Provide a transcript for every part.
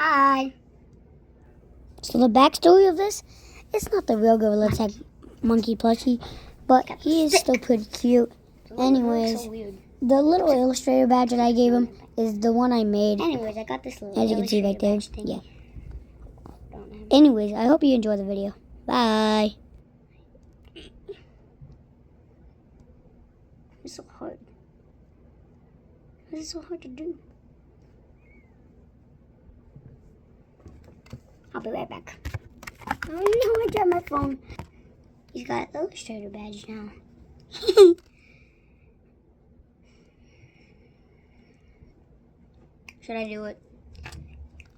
Hi. So the backstory of this, it's not the real Gorilla Tag monkey plushie, but he is still pretty cute. Anyways, the little illustrator badge that I gave him is the one I made. Anyways, I got this little As you can see right there. thingy. Yeah. Anyways, I hope you enjoy the video. Bye. It's so hard. It's so hard to do. I'll be right back. Oh no, I dropped my phone. He's got an illustrator badge now. Should I do it?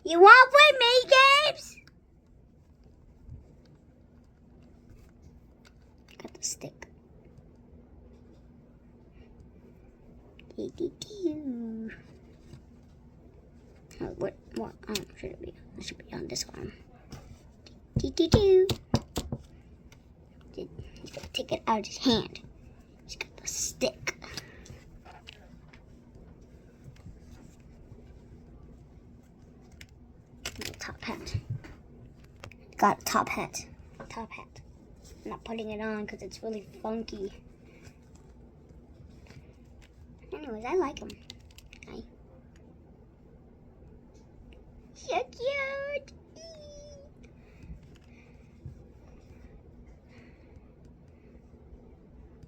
You want to play mini games? Got the stick. Oh, what? Oh, should it be? It should be on this arm. He's gonna take it out of his hand. He's got the stick. Top hat. Got a top hat. Top hat. I'm not putting it on because it's really funky. Anyways, I like him. So cute.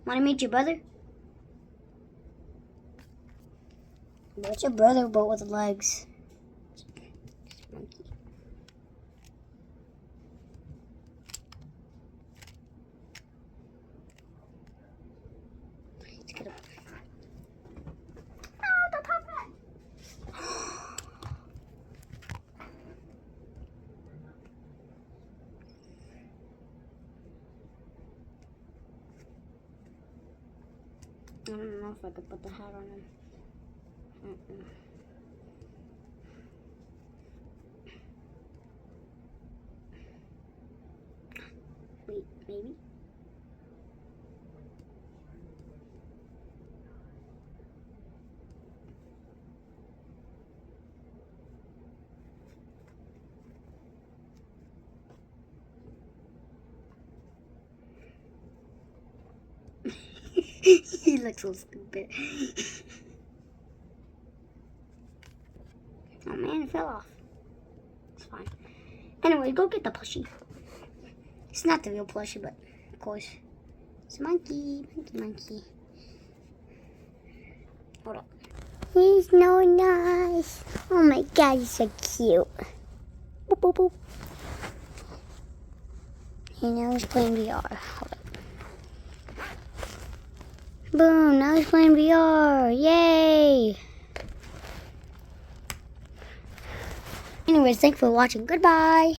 Want to meet your brother? What's your brother but with legs? Monkey. Let's get up. Oh, the top hat. I don't know if I could put the hat on him. Wait, maybe? He looks so stupid. Oh man, it fell off. It's fine. Anyway, go get the plushie. It's not the real plushie, but of course. It's a monkey. Hold up. He's so nice. Oh my god, he's so cute. Boop, boop, boop. He now he's playing VR. Hold up. Boom, now he's playing VR. Yay! Anyways, thanks for watching. Goodbye.